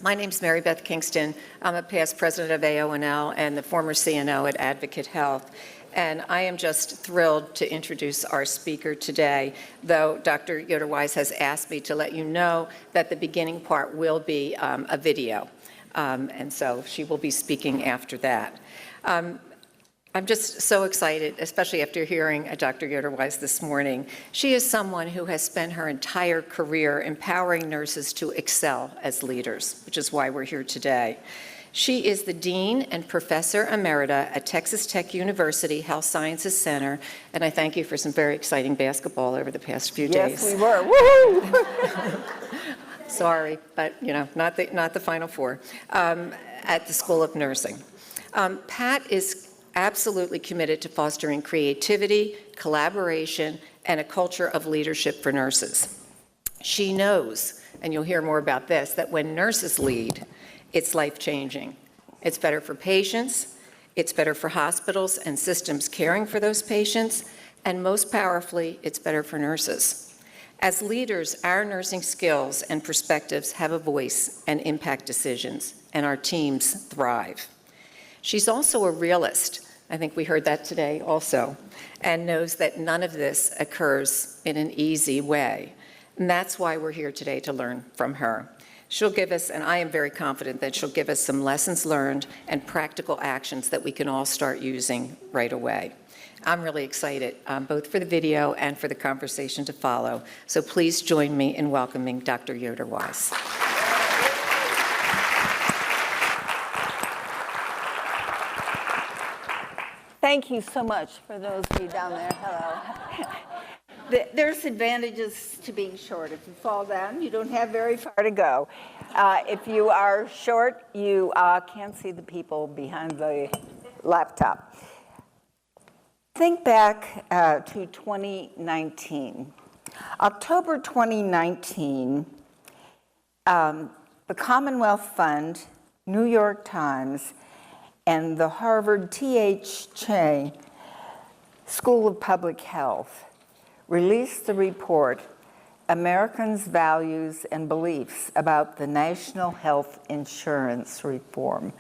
My name's Mary Beth Kingston. I'm a past president of AONL and the former CNO at Advocate Health. And I am just thrilled to introduce our speaker today, though Dr. Yoder-Wise has asked me to let you know that the beginning part will be a video. And so she will be speaking after that. I'm just so excited, especially after hearing Dr. Yoder-Wise this morning. She is someone who has spent her entire career empowering nurses to excel as leaders, which is why we're here today. She is the Dean and Professor Emerita at Texas Tech University Health Sciences Center, and I thank you for some very exciting basketball over the past few days. Yes, we were. Woohoo! Sorry, but not the Final Four. At the School of Nursing. Pat is absolutely committed to fostering creativity, collaboration, and a culture of leadership for nurses. She knows, and you'll hear more about this, that when nurses lead, it's life-changing. It's better for patients, it's better for hospitals and systems caring for those patients, and most powerfully, it's better for nurses. As leaders, our nursing skills and perspectives have a voice and impact decisions, and our teams thrive. She's also a realist. I think we heard that today also, and knows that none of this occurs in an easy way. And that's why we're here today, to learn from her. She'll give us, and I am very confident that she'll give us some lessons learned and practical actions that we can all start using right away. I'm really excited, both for the video and for the conversation to follow. So please join me in welcoming Dr. Yoder-Wise. Thank you so much for those of you down there. Hello. There's advantages to being short. If you fall down, you don't have very far to go. If you are short, you can't see the people behind the laptop. Think back to 2019. October 2019, the Commonwealth Fund, New York Times, and the Harvard T.H. Chan School of Public Health released the report, Americans' Values and Beliefs about the National Health Insurance Reform.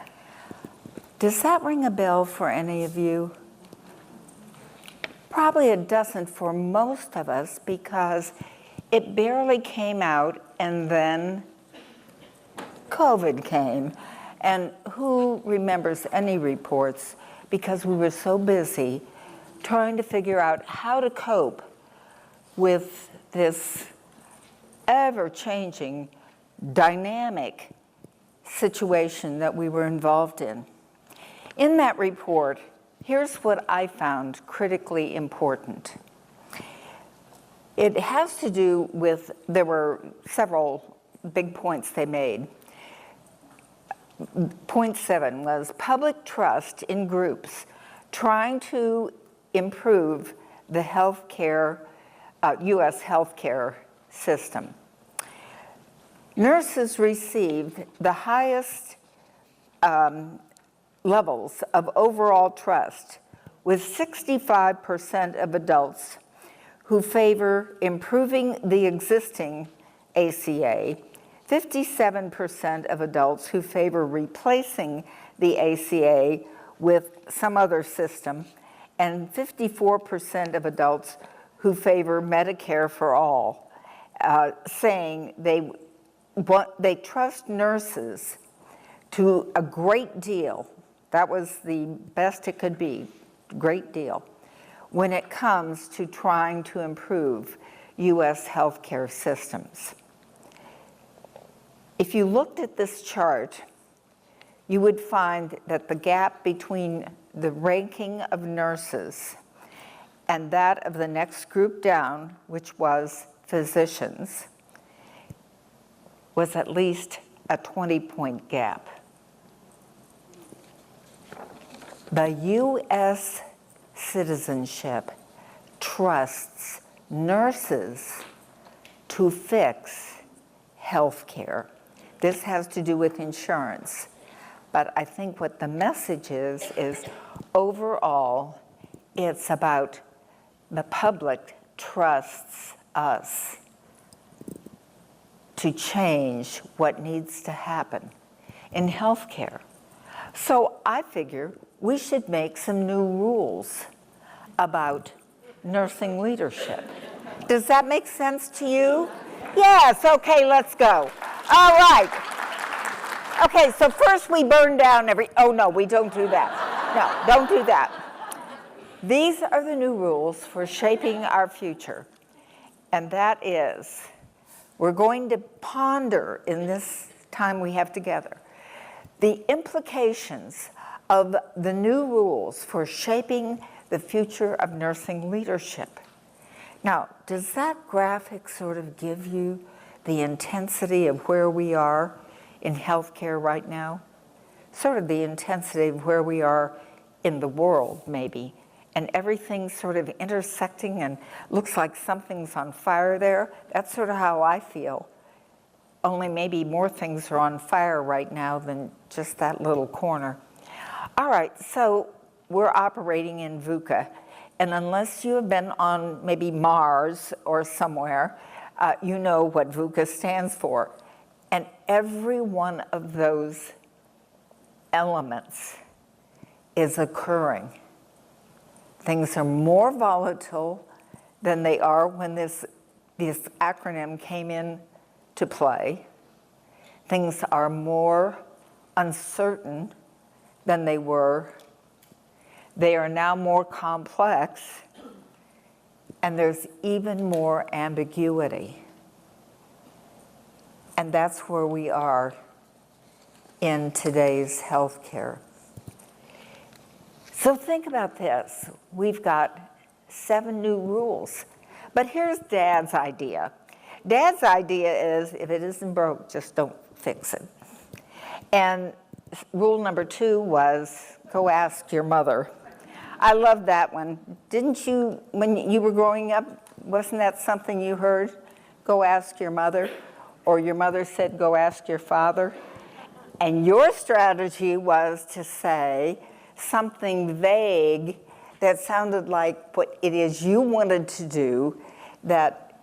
Does that ring a bell for any of you? Probably it doesn't for most of us, because it barely came out and then COVID came. And who remembers any reports, because we were so busy trying to figure out how to cope with this ever-changing, dynamic situation that we were involved in. In that report, here's what I found critically important. It has to do with, there were several big points they made. Point 7 was public trust in groups trying to improve the healthcare, U.S. healthcare system. Nurses received the highest levels of overall trust, with 65% of adults who favor improving the existing ACA, 57% of adults who favor replacing the ACA with some other system, and 54% of adults who favor Medicare for all, saying they trust nurses to a great deal. That was the best it could be, great deal, when it comes to trying to improve U.S. healthcare systems. If you looked at this chart, you would find that the gap between the ranking of nurses and that of the next group down, which was physicians, was at least a 20-point gap. The U.S. citizenship trusts nurses to fix health care. This has to do with insurance. But I think what the message is overall, it's about the public trusts us to change what needs to happen in healthcare. So I figure we should make some new rules about nursing leadership. Does that make sense to you? Yes, okay, let's go. All right. Okay, so first we burn down oh no, we don't do that. No, don't do that. These are the new rules for shaping our future. And that is, we're going to ponder in this time we have together the implications of the new rules for shaping the future of nursing leadership. Now, does that graphic sort of give you the intensity of where we are in healthcare right now? Sort of the intensity of where we are in the world, maybe, and everything's sort of intersecting and looks like something's on fire there. That's sort of how I feel. Only maybe more things are on fire right now than just that little corner. All right, so we're operating in VUCA. And unless you have been on maybe Mars or somewhere, you know what VUCA stands for. And every one of those elements is occurring. Things are more volatile than they are when this acronym came in to play. Things are more uncertain than they were. They are now more complex, and there's even more ambiguity. And that's where we are in today's healthcare. So think about this. We've got 7 new rules. But here's Dad's idea. Dad's idea is, if it isn't broke, just don't fix it. And rule number 2 was, go ask your mother. I love that one. Didn't you, when you were growing up, wasn't that something you heard? Go ask your mother. Or your mother said, go ask your father. And your strategy was to say something vague that sounded like what it is you wanted to do, that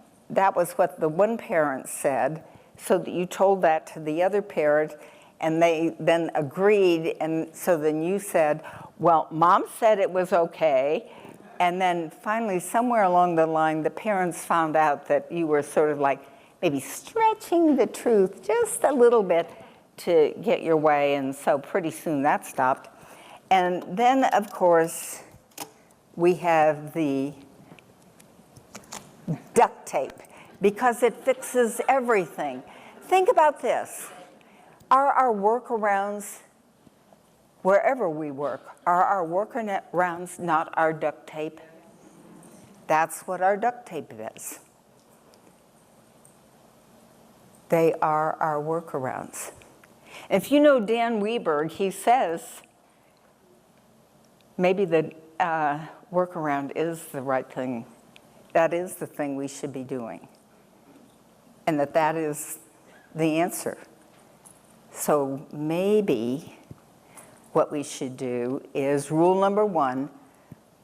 was what the one parent said, so that you told that to the other parent, and they then agreed, and so then you said, well, Mom said it was okay, and then finally somewhere along the line the parents found out that you were sort of like maybe stretching the truth just a little bit to get your way, and so pretty soon that stopped. And then, of course, we have the duct tape, because it fixes everything. Think about this. Are our workarounds, wherever we work, are our workarounds not our duct tape? That's what our duct tape is. They are our workarounds. If you know Dan Weberg, he says maybe the workaround is the right thing. That is the thing we should be doing. And that is the answer. So maybe what we should do is rule number 1,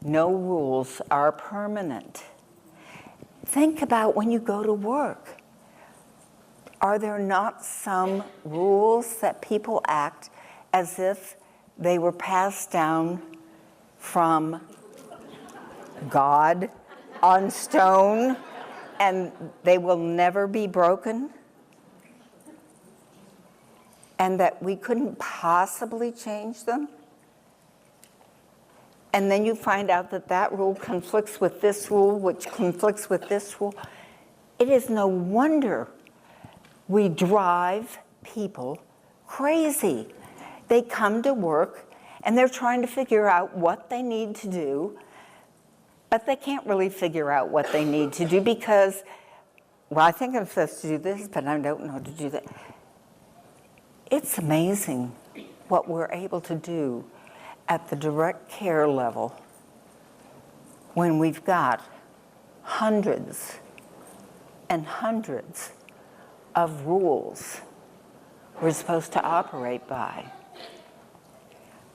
no rules are permanent. Think about when you go to work. Are there not some rules that people act as if they were passed down from God on stone and they will never be broken? And that we couldn't possibly change them? And then you find out that that rule conflicts with this rule, which conflicts with this rule. It is no wonder we drive people crazy. They come to work and they're trying to figure out what they need to do, but they can't really figure out what they need to do because, well, I think I'm supposed to do this, but I don't know how to do that. It's amazing what we're able to do at the direct care level when we've got hundreds and hundreds of rules we're supposed to operate by.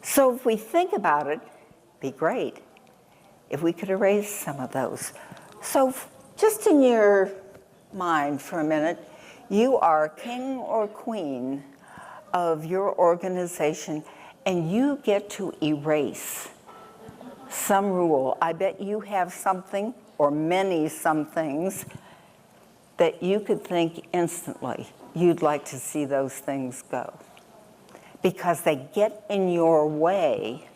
So if we think about it, it'd be great if we could erase some of those. So just in your mind for a minute, You are king or queen of your organization, and you get to erase some rule. I bet you have something, or many somethings, that you could think instantly you'd like to see those things go, because they get in your way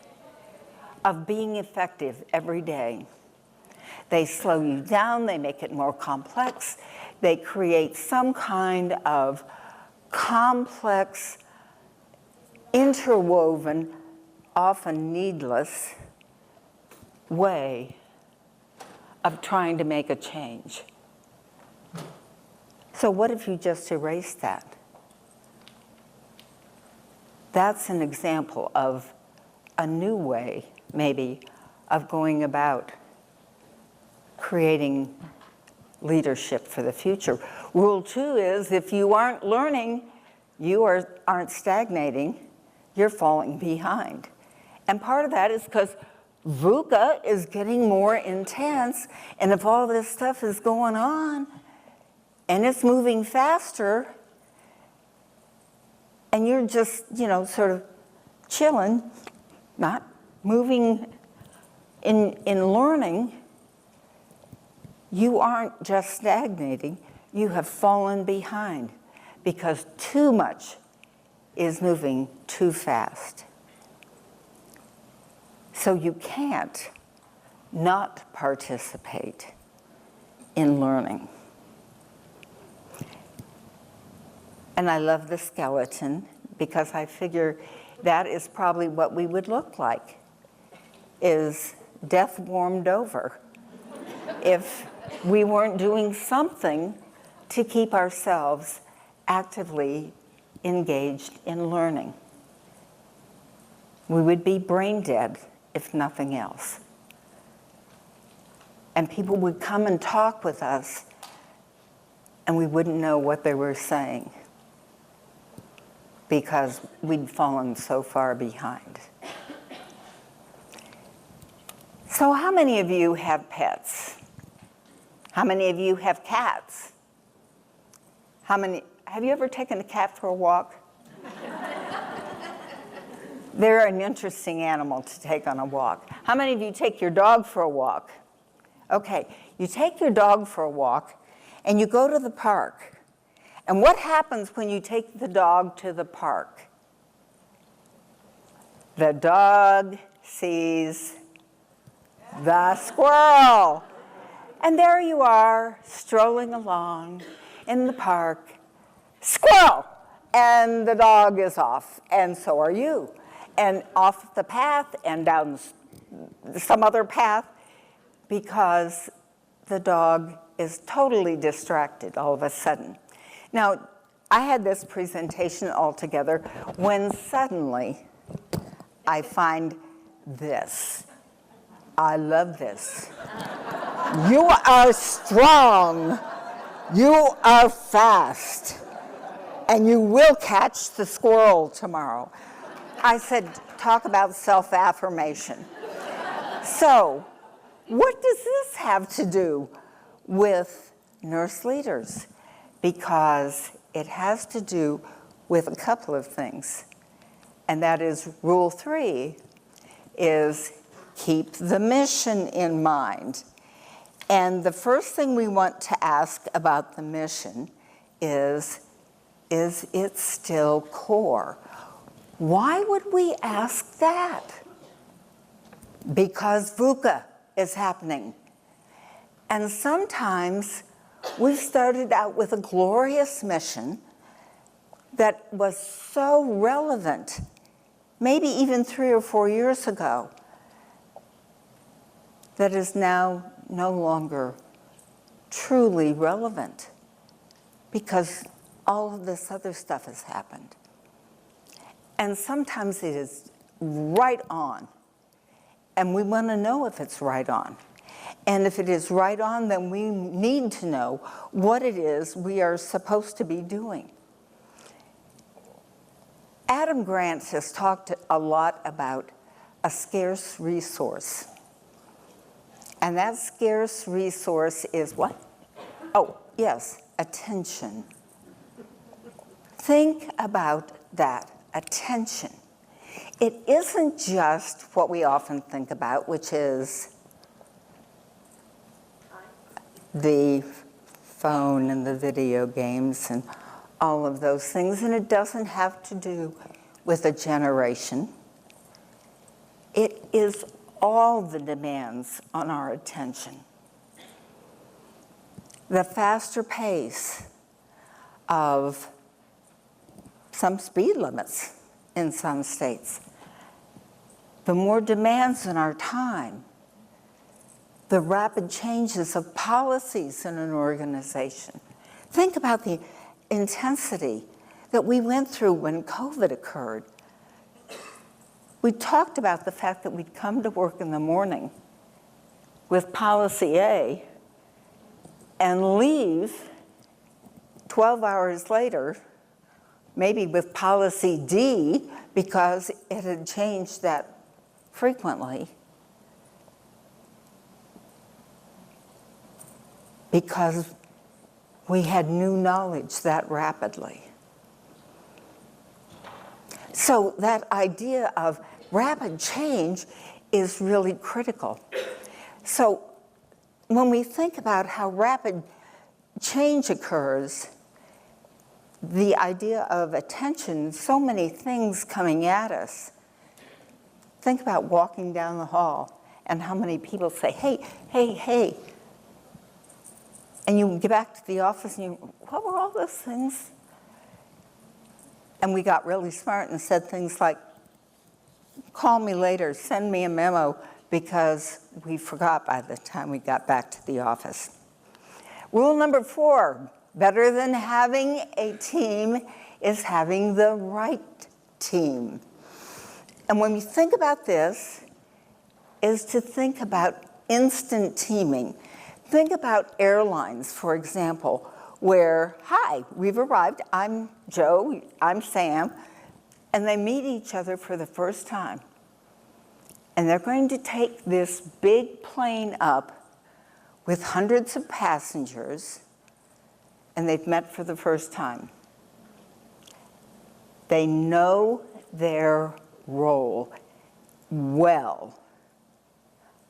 of being effective every day. They slow you down, they make it more complex, they create some kind of complex, interwoven, often needless way of trying to make a change. So what if you just erase that? That's an example of a new way, maybe, of going about creating leadership for the future. Rule 2 is if you aren't learning, you aren't stagnating, you're falling behind. And part of that is because VUCA is getting more intense, and if all this stuff is going on, and it's moving faster, and you're just, sort of chilling, not moving in learning, you aren't just stagnating, you have fallen behind because too much is moving too fast. So you can't not participate in learning. And I love the skeleton because I figure that is probably what we would look like, is death warmed over, if we weren't doing something to keep ourselves actively engaged in learning. We would be brain dead, if nothing else. And people would come and talk with us, and we wouldn't know what they were saying because we'd fallen so far behind. So how many of you have pets? How many of you have cats? Have you ever taken a cat for a walk? They're an interesting animal to take on a walk. How many of you take your dog for a walk? Okay, you take your dog for a walk and you go to the park. And what happens when you take the dog to the park? The dog sees the squirrel. And there you are, strolling along in the park. Squirrel! And the dog is off, and so are you. And off the path and down some other path, because the dog is totally distracted all of a sudden. Now, I had this presentation all together when suddenly I find this. I love this. You are strong, you are fast, and you will catch the squirrel tomorrow. I said, talk about self-affirmation. So, what does this have to do with nurse leaders? Because it has to do with a couple of things. And that is rule 3 is keep the mission in mind. And the first thing we want to ask about the mission is it still core? Why would we ask that? Because VUCA is happening. And sometimes we started out with a glorious mission that was so relevant, maybe even 3 or 4 years ago, that is now no longer truly relevant because all of this other stuff has happened. And sometimes it is right on, and we want to know if it's right on. And if it is right on, then we need to know what it is we are supposed to be doing. Adam Grant has talked a lot about a scarce resource. And that scarce resource is what? Oh, yes, attention. Think about that, attention. It isn't just what we often think about, which is the phone and the video games and all of those things, and it doesn't have to do with a generation. It is all the demands on our attention. The faster pace of some speed limits in some states, the more demands on our time, the rapid changes of policies in an organization. Think about the intensity that we went through when COVID occurred. We talked about the fact that we'd come to work in the morning with policy A and leave 12 hours later, maybe with policy D, because it had changed that frequently. Because we had new knowledge that rapidly. So that idea of rapid change is really critical. So when we think about how rapid change occurs, the idea of attention, so many things coming at us. Think about walking down the hall and how many people say, hey, hey, hey. And you get back to the office and what were all those things? And we got really smart and said things like, call me later, send me a memo, because we forgot by the time we got back to the office. Rule number 4, better than having a team is having the right team. And when we think about this, is to think about instant teaming. Think about airlines, for example, where, hi, we've arrived, I'm Joe, I'm Sam, and they meet each other for the first time. And they're going to take this big plane up with hundreds of passengers, and they've met for the first time. They know their role well.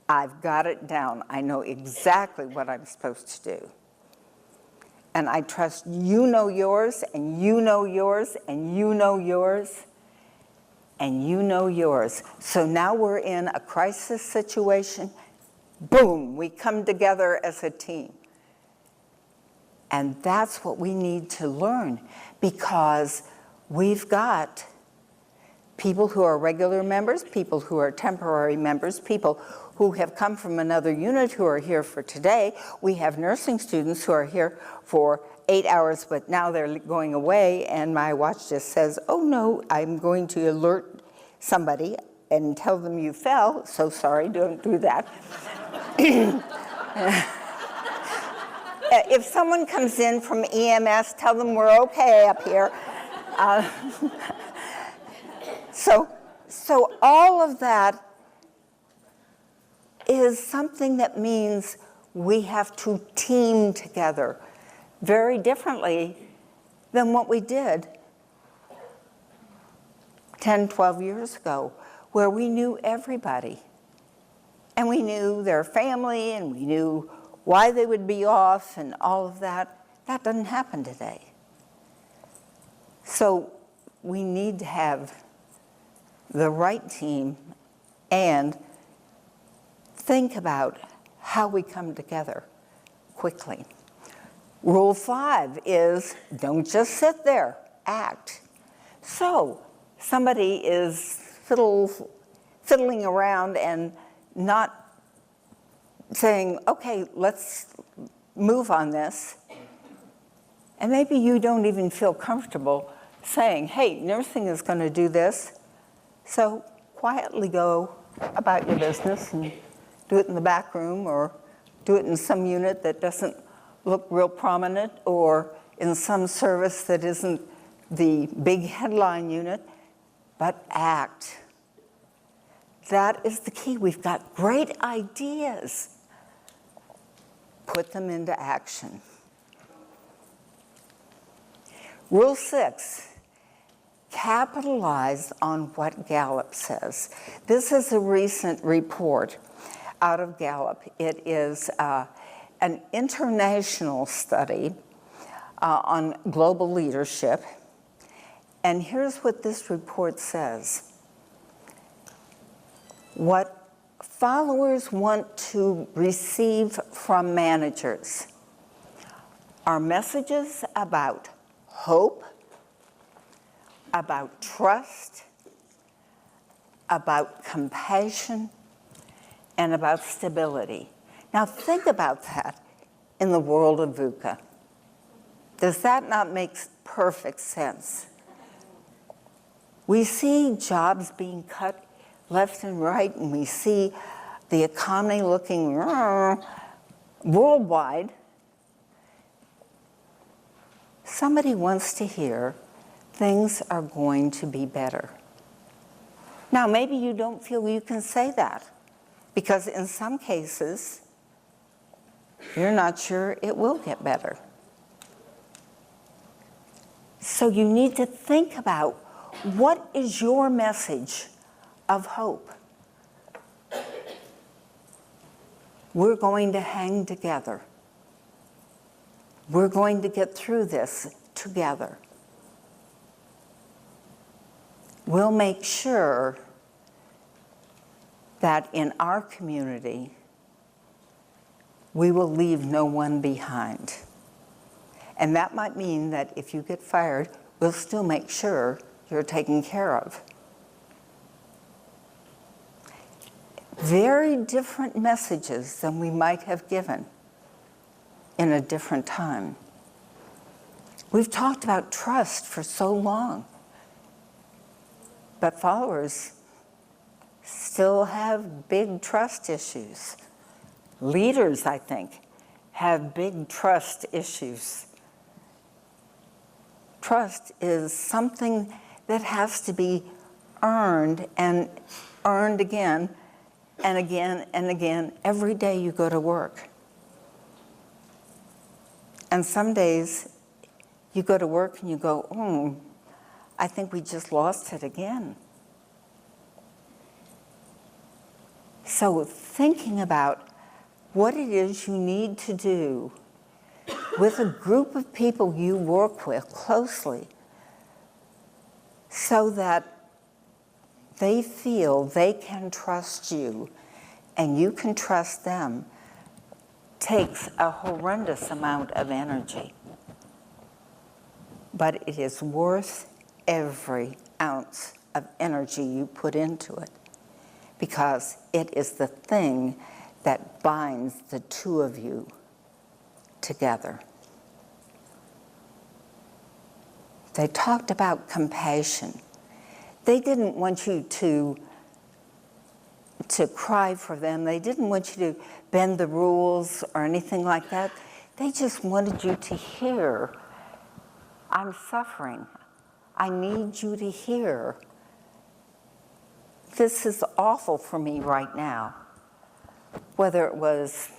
I've got it down. I know exactly what I'm supposed to do. And I trust you know yours, and you know yours, and you know yours, and you know yours. So now we're in a crisis situation. Boom, we come together as a team. And that's what we need to learn, because we've got people who are regular members, people who are temporary members, people who have come from another unit who are here for today. We have nursing students who are here for 8 hours, but now they're going away, and my watch just says, oh no, I'm going to alert somebody and tell them you fell. So sorry, don't do that. If someone comes in from EMS, tell them we're okay up here. So all of that is something that means we have to team together very differently than what we did 10, 12 years ago, where we knew everybody. And we knew their family, and we knew why they would be off, and all of that. That doesn't happen today. So we need to have the right team and think about how we come together quickly. Rule 5 is don't just sit there, act. So somebody is fiddling around and not saying, okay, let's move on this. And maybe you don't even feel comfortable saying, hey, nursing is going to do this. So quietly go about your business and do it in the back room, or do it in some unit that doesn't look real prominent, or in some service that isn't the big headline unit, but act. That is the key. We've got great ideas. Put them into action. Rule 6, capitalize on what Gallup says. This is a recent report out of Gallup. It is an international study on global leadership. And here's what this report says. What followers want to receive from managers are messages about hope, about trust, about compassion, and about stability. Now think about that in the world of VUCA. Does that not make perfect sense? We see jobs being cut left and right, and we see the economy looking worldwide. Somebody wants to hear things are going to be better. Now, maybe you don't feel you can say that, because in some cases, you're not sure it will get better. So you need to think about, what is your message of hope? We're going to hang together. We're going to get through this together. We'll make sure that in our community, we will leave no one behind. And that might mean that if you get fired, we'll still make sure you're taken care of. Very different messages than we might have given in a different time. We've talked about trust for so long, but followers still have big trust issues. Leaders, I think, have big trust issues. Trust is something that has to be earned and earned again and again and again every day you go to work. And some days you go to work and you go, I think we just lost it again. So thinking about what it is you need to do with a group of people you work with closely so that they feel they can trust you and you can trust them takes a horrendous amount of energy. But it is worth every ounce of energy you put into it, because it is the thing that binds the two of you together. They talked about compassion. They didn't want you to cry for them. They didn't want you to bend the rules or anything like that. They just wanted you to hear, I'm suffering. I need you to hear, this is awful for me right now. Whether it was,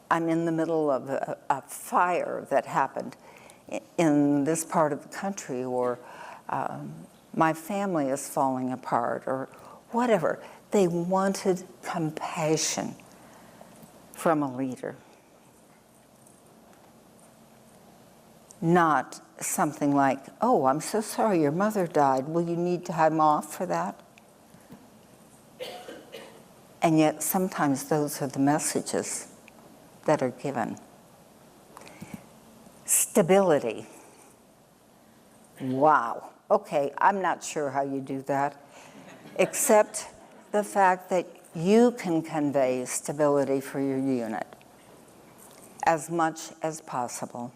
I'm in the middle of a fire that happened in this part of the country, or my family is falling apart, or whatever. They wanted compassion from a leader. Not something like, oh, I'm so sorry your mother died. Will you need time off for that? And yet sometimes those are the messages that are given. Stability. Wow. Okay, I'm not sure how you do that, except the fact that you can convey stability for your unit as much as possible.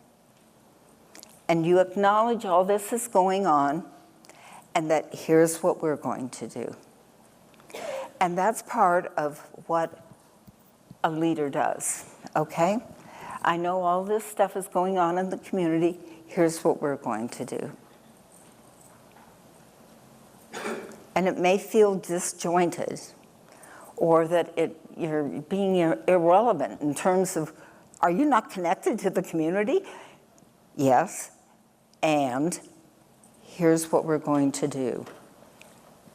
And you acknowledge all this is going on, and that here's what we're going to do. And that's part of what a leader does, okay? I know all this stuff is going on in the community. Here's what we're going to do. And it may feel disjointed, or that you're being irrelevant in terms of, are you not connected to the community? Yes, And here's what we're going to do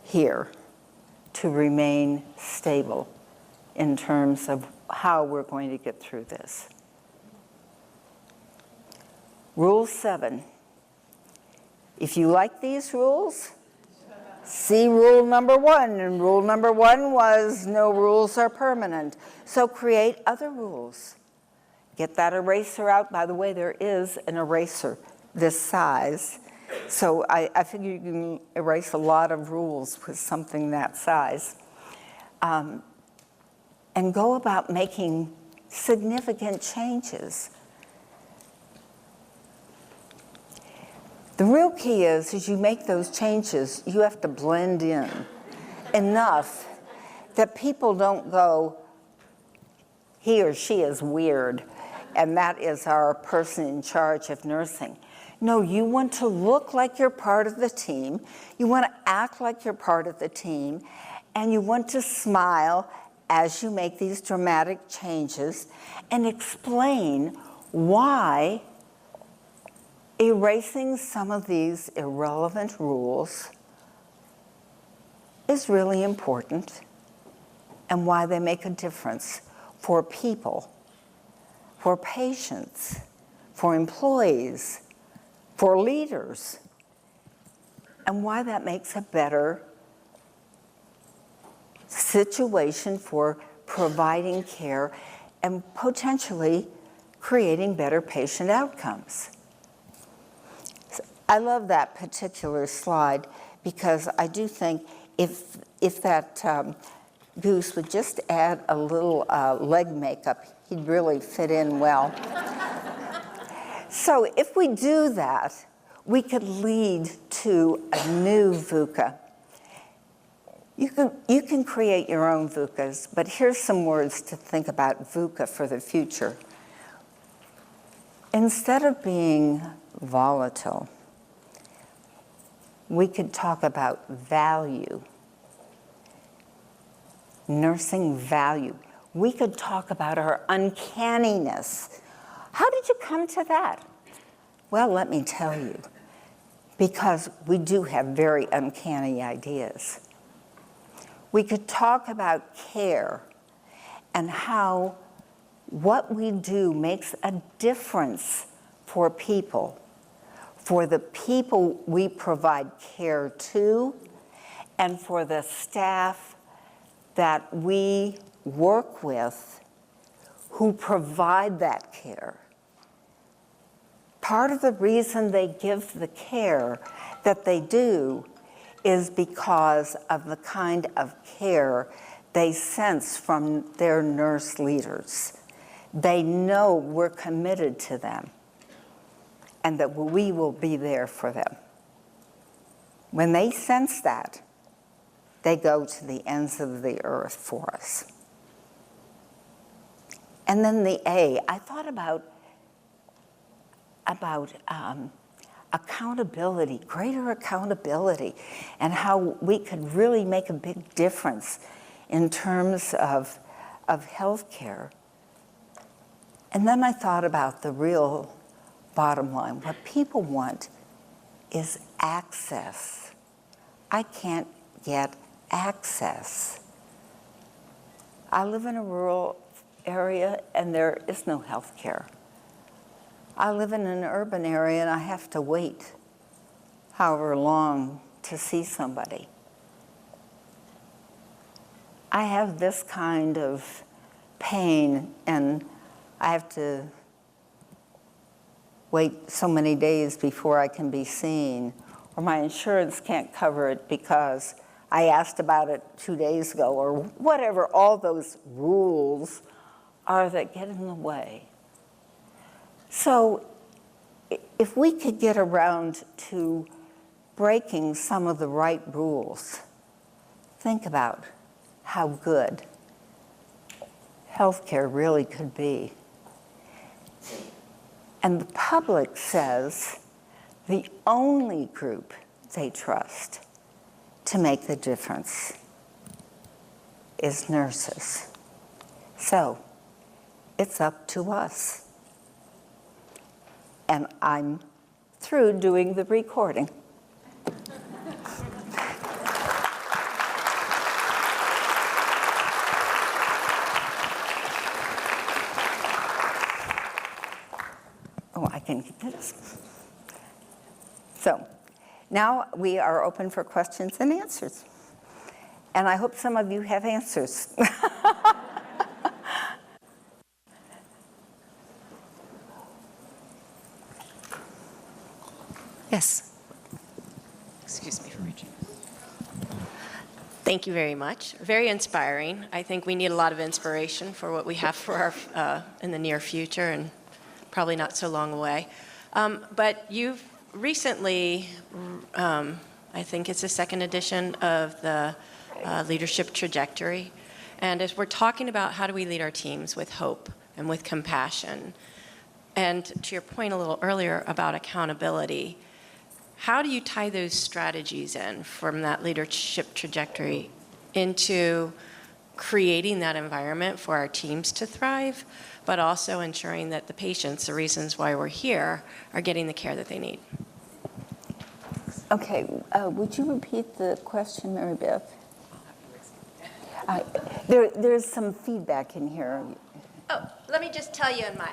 here to remain stable in terms of how we're going to get through this. Rule 7. If you like these rules, see rule number 1. And rule number 1 was no rules are permanent. So create other rules. Get that eraser out. By the way, there is an eraser this size. So I figure you can erase a lot of rules with something that size. And go about making significant changes. The real key is, as you make those changes, you have to blend in enough that people don't go, he or she is weird, and that is our person in charge of nursing. No, you want to look like you're part of the team, you want to act like you're part of the team, and you want to smile as you make these dramatic changes and explain why erasing some of these irrelevant rules is really important and why they make a difference for people, for patients, for employees, for leaders, and why that makes a better situation for providing care and potentially creating better patient outcomes. I love that particular slide because I do think if that goose would just add a little leg makeup, he'd really fit in well. So if we do that, we could lead to a new VUCA. You can create your own VUCAs, but here's some words to think about VUCA for the future. Instead of being volatile, we could talk about value, nursing value. We could talk about our uncanniness. How did you come to that? Well, let me tell you, because we do have very uncanny ideas. We could talk about care and how what we do makes a difference for the people we provide care to, and for the staff that we work with who provide that care. Part of the reason they give the care that they do is because of the kind of care they sense from their nurse leaders. They know we're committed to them and that we will be there for them. When they sense that, they go to the ends of the earth for us. And then the A, I thought about accountability, greater accountability, and how we could really make a big difference in terms of healthcare. And then I thought about the real bottom line. What people want is access. I can't get access. I live in a rural area and there is no health care. I live in an urban area and I have to wait however long to see somebody. I have this kind of pain and I have to wait so many days before I can be seen, or my insurance can't cover it because I asked about it 2 days ago, or whatever all those rules are that get in the way. So if we could get around to breaking some of the right rules, think about how good healthcare really could be. And the public says the only group they trust to make the difference is nurses. So it's up to us. And I'm through doing the recording. Oh, I can get this. So now we are open for questions and answers. And I hope some of you have answers. Yes. Excuse me for reaching. Thank you very much. Very inspiring. I think we need a lot of inspiration for what we have for our in the near future and probably not so long away. But you've recently, I think it's the second edition of the Leadership Trajectory. And as we're talking about how do we lead our teams with hope and with compassion, and to your point a little earlier about accountability, how do you tie those strategies in from that leadership trajectory into creating that environment for our teams to thrive, but also ensuring that the patients, the reasons why we're here, are getting the care that they need? Okay, would you repeat the question, Mary Beth? There's some feedback in here. Oh, let me just tell you in my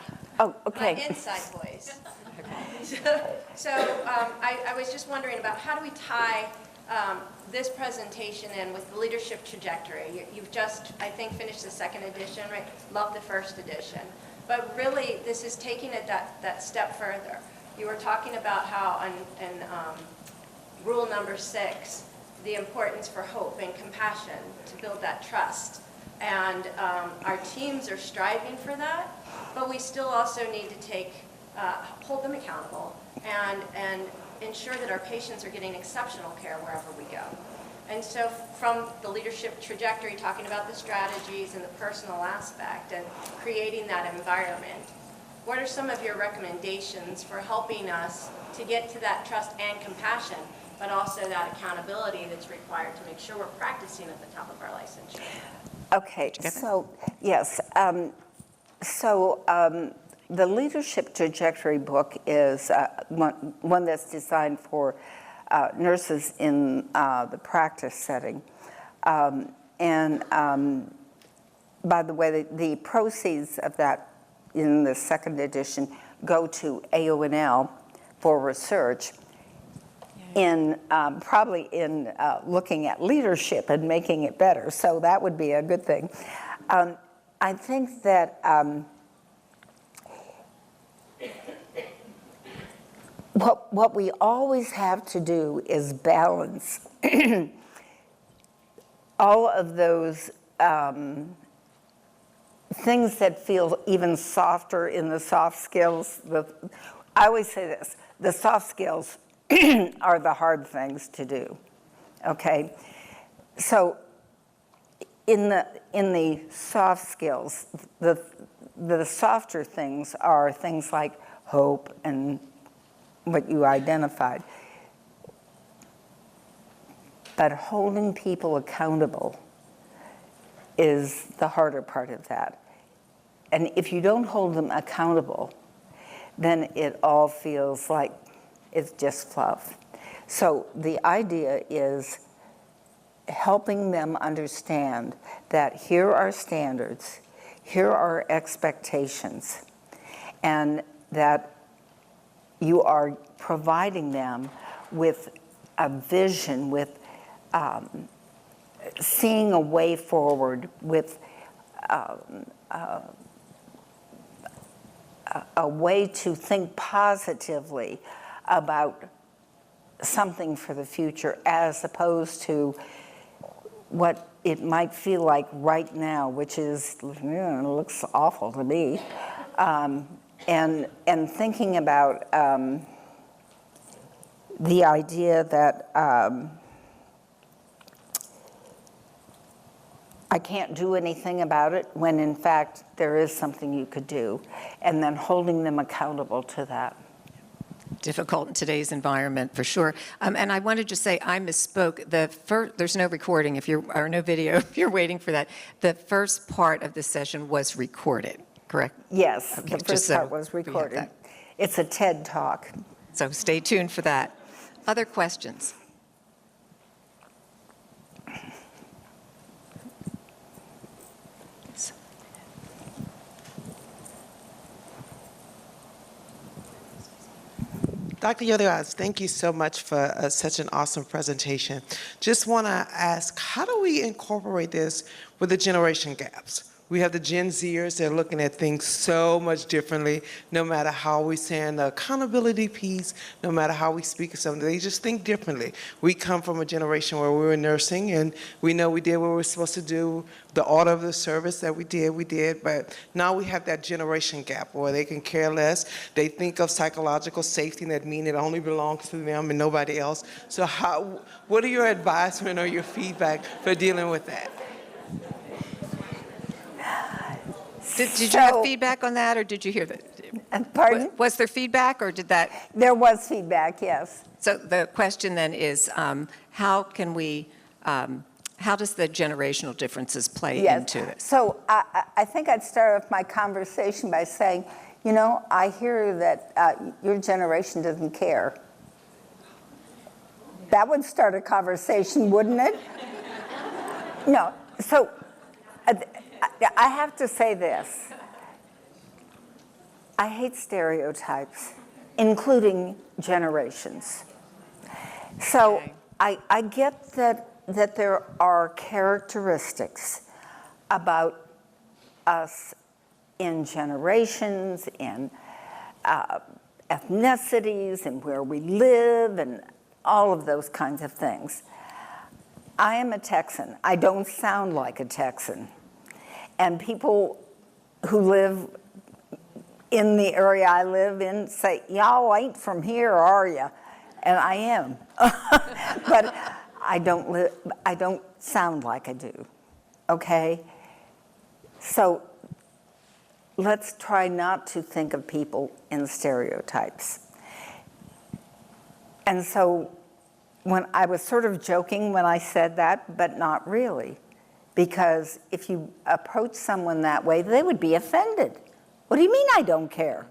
inside voice. So I was just wondering about how do we tie this presentation in with the leadership trajectory. You've just, I think, finished the second edition, right? Love the first edition. But really, this is taking it that step further. You were talking about how in rule number 6, the importance for hope and compassion to build that trust. And our teams are striving for that, but we still also need to hold them accountable and ensure that our patients are getting exceptional care wherever we go. And so from the leadership trajectory, talking about the strategies and the personal aspect and creating that environment, what are some of your recommendations for helping us to get to that trust and compassion, but also that accountability that's required to make sure we're practicing at the top of our licensure? Okay, so yes, the Leadership Trajectory book is one that's designed for nurses in the practice setting. By the way, the proceeds of that in the second edition go to AONL for research probably in looking at leadership and making it better. So that would be a good thing. I think that what we always have to do is balance all of those things that feel even softer in the soft skills. I always say this, the soft skills are the hard things to do, okay? So in the soft skills, the softer things are things like hope and what you identified. But holding people accountable is the harder part of that. And if you don't hold them accountable, then it all feels like it's just fluff. So the idea is helping them understand that here are standards, here are expectations, and that you are providing them with a vision, with seeing a way forward, with a way to think positively about something for the future, as opposed to what it might feel like right now, which is, it looks awful to me. And thinking about the idea that I can't do anything about it, when in fact there is something you could do, and then holding them accountable to that. Difficult in today's environment, for sure. And I wanted to say, I misspoke. There's no recording or no video if you're waiting for that. The first part of the session was recorded, correct? Yes, Okay, the first part was recorded. It's a TED Talk. So stay tuned for that. Other questions? Dr. Yoder-Wise, thank you so much for such an awesome presentation. Just want to ask, how do we incorporate this with the generation gaps? We have the Gen Zers, they're looking at things so much differently, no matter how we say the accountability piece, no matter how we speak of something, they just think differently. We come from a generation where we were nursing, and we know we did what we were supposed to do, the order of the service that we did, but now we have that generation gap where they can care less. They think of psychological safety, and that mean it only belongs to them and nobody else. So what are your advisement or your feedback for dealing with that? Did you have feedback on that, or did you hear that? Pardon? Was there feedback, or did that? There was feedback, yes. So the question then is, how can we, how does the generational differences play into it? So I think I'd start off my conversation by saying, you know, I hear that your generation doesn't care. That would start a conversation, wouldn't it? No. So I have to say this. I hate stereotypes, including generations. So I get that there are characteristics about us in generations, in ethnicities, and where we live, and all of those kinds of things. I am a Texan. I don't sound like a Texan. And people who live in the area I live in say, y'all ain't from here, are you? And I am. But I don't sound like I do, okay? So let's try not to think of people in stereotypes. And so when I was sort of joking when I said that, but not really. Because if you approach someone that way, they would be offended. What do you mean I don't care?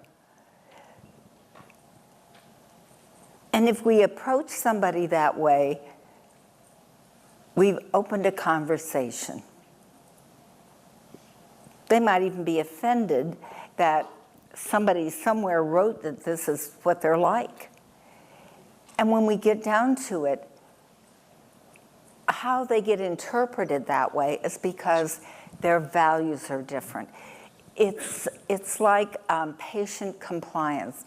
And if we approach somebody that way, we've opened a conversation. They might even be offended that somebody somewhere wrote that this is what they're like. And when we get down to it, how they get interpreted that way is because their values are different. It's like patient compliance.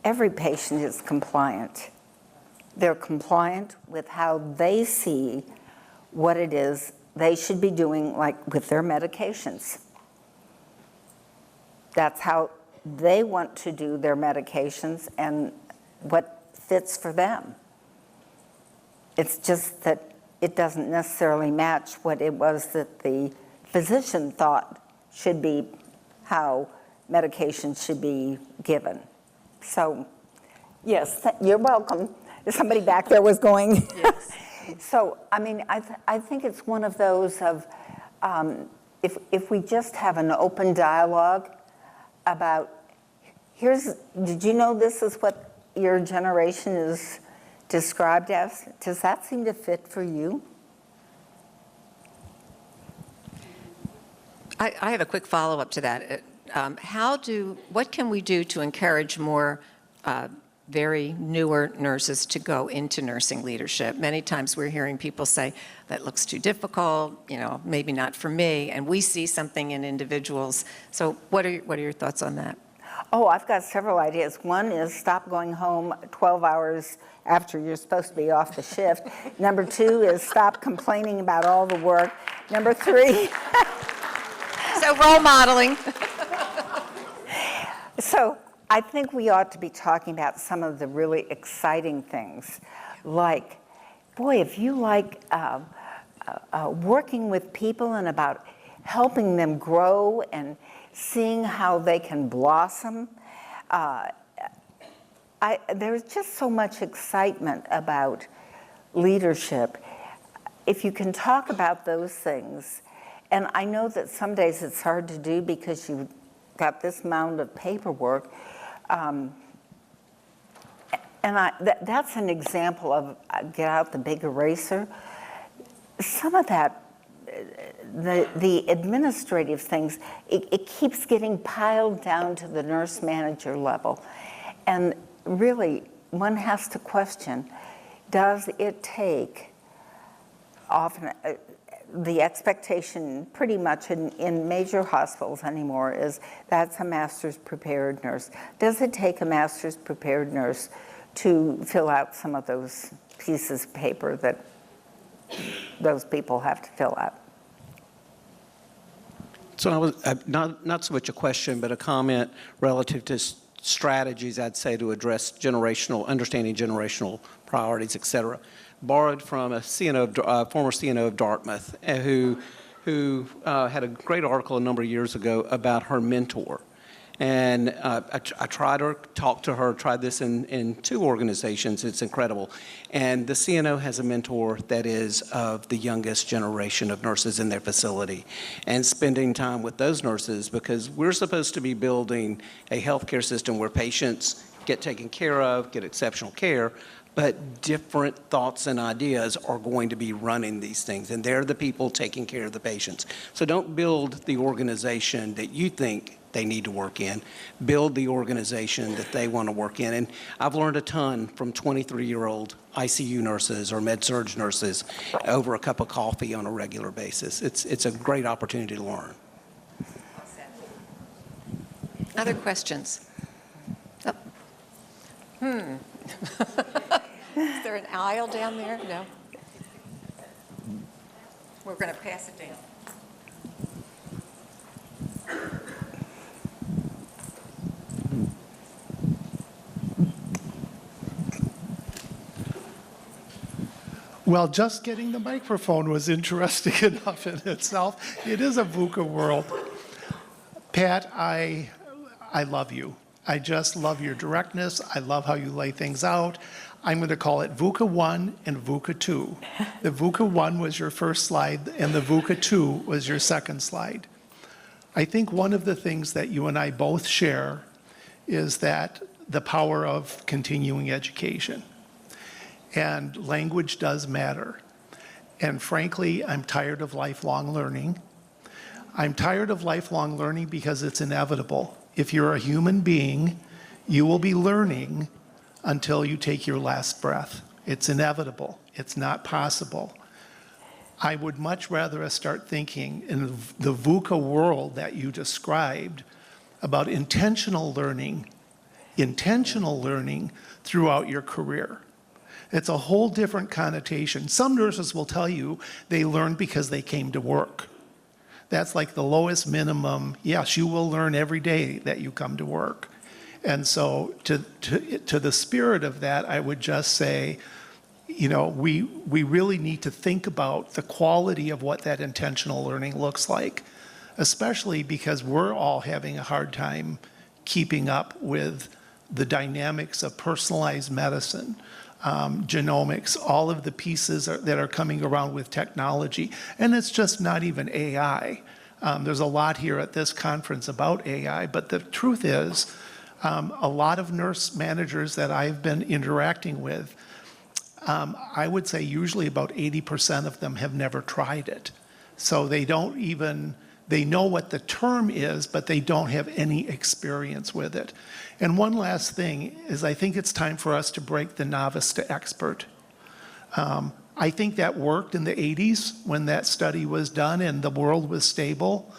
Every patient is compliant. They're compliant with how they see what it is they should be doing, like with their medications. That's how they want to do their medications and what fits for them. It's just that it doesn't necessarily match what it was that the physician thought should be how medication should be given. So, yes, you're welcome. Somebody back there was going. Yes. So, I mean, I think it's one of those of, if we just have an open dialogue about, did you know this is what your generation is described as? Does that seem to fit for you? I have a quick follow-up to that. What can we do to encourage more very newer nurses to go into nursing leadership? Many times we're hearing people say, that looks too difficult, maybe not for me, and we see something in individuals. So what are your thoughts on that? Oh, I've got several ideas. One is stop going home 12 hours after you're supposed to be off the shift. Number two is stop complaining about all the work. Number three. So role modeling. So I think we ought to be talking about some of the really exciting things. Like, boy, if you like working with people and about helping them grow and seeing how they can blossom, there's just so much excitement about leadership. If you can talk about those things, and I know that some days it's hard to do because you've got this mound of paperwork, And that's an example of get out the big eraser. Some of that, the administrative things, it keeps getting piled down to the nurse manager level. And really, one has to question, does it take, often the expectation pretty much in major hospitals anymore is that's a master's prepared nurse. Does it take a master's prepared nurse to fill out some of those pieces of paper that those people have to fill out? So I was not so much a question, but a comment relative to strategies, I'd say, to address understanding generational priorities, et cetera. Borrowed from a former CNO of Dartmouth, who had a great article a number of years ago about her mentor. And I tried to talk to her, tried this in 2 organizations. It's incredible. And the CNO has a mentor that is of the youngest generation of nurses in their facility, and spending time with those nurses, because we're supposed to be building a healthcare system where patients get taken care of, get exceptional care, but different thoughts and ideas are going to be running these things, and they're the people taking care of the patients. So don't build the organization that you think they need to work in. Build the organization that they want to work in. And I've learned a ton from 23-year-old ICU nurses or med-surg nurses over a cup of coffee on a regular basis. It's a great opportunity to learn. Other questions? Oh. Is there an aisle down there? No. We're going to pass it down. Well, just getting the microphone was interesting enough in itself. It is a VUCA world. Pat, I love you. I just love your directness. I love how you lay things out. I'm going to call it VUCA 1 and VUCA 2. The VUCA 1 was your first slide, and the VUCA 2 was your second slide. I think one of the things that you and I both share is that the power of continuing education. And language does matter. And frankly, I'm tired of lifelong learning. I'm tired of lifelong learning because it's inevitable. If you're a human being, you will be learning until you take your last breath. It's inevitable. It's not possible. I would much rather us start thinking in the VUCA world that you described about intentional learning throughout your career. It's a whole different connotation. Some nurses will tell you they learn because they came to work. That's like the lowest minimum. Yes, you will learn every day that you come to work. And so to the spirit of that, I would just say, you know, we really need to think about the quality of what that intentional learning looks like, especially because we're all having a hard time keeping up with the dynamics of personalized medicine, genomics, all of the pieces that are coming around with technology. And it's just not even AI. There's a lot here at this conference about AI, but the truth is, a lot of nurse managers that I've been interacting with, I would say usually about 80% of them have never tried it. So they don't even, they know what the term is, but they don't have any experience with it. And one last thing is I think it's time for us to break the novice to expert. I think that worked in the 80s when that study was done and the world was stable.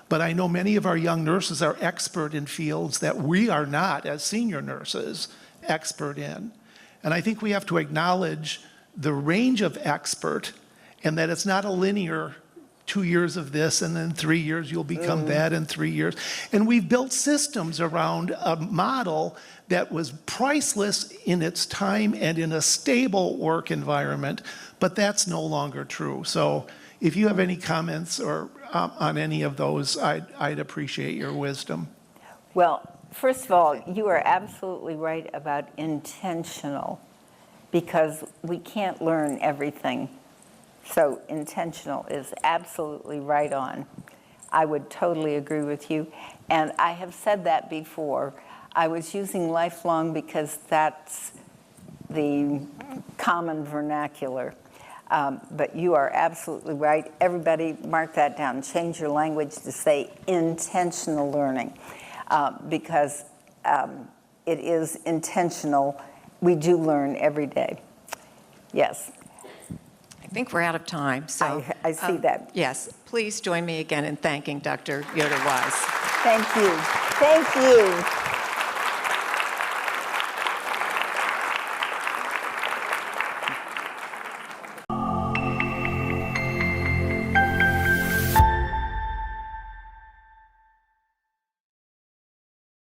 But I know many of our young nurses are expert in fields that we are not, as senior nurses, expert in. And I think we have to acknowledge the range of expert and that it's not a linear 2 years of this and then 3 years you'll become that in 3 years. And we've built systems around a model that was priceless in its time and in a stable work environment, but that's no longer true. So if you have any comments or on any of those, I'd appreciate your wisdom. Well, first of all, you are absolutely right about intentional, because we can't learn everything. So intentional is absolutely right on. I would totally agree with you. And I have said that before. I was using lifelong because that's the common vernacular. But you are absolutely right. Everybody mark that down. Change your language to say intentional learning, because it is intentional. We do learn every day. Yes. I think we're out of time, so. I see that. Yes, please join me again in thanking Dr. Yoder-Wise. Thank you. Thank you.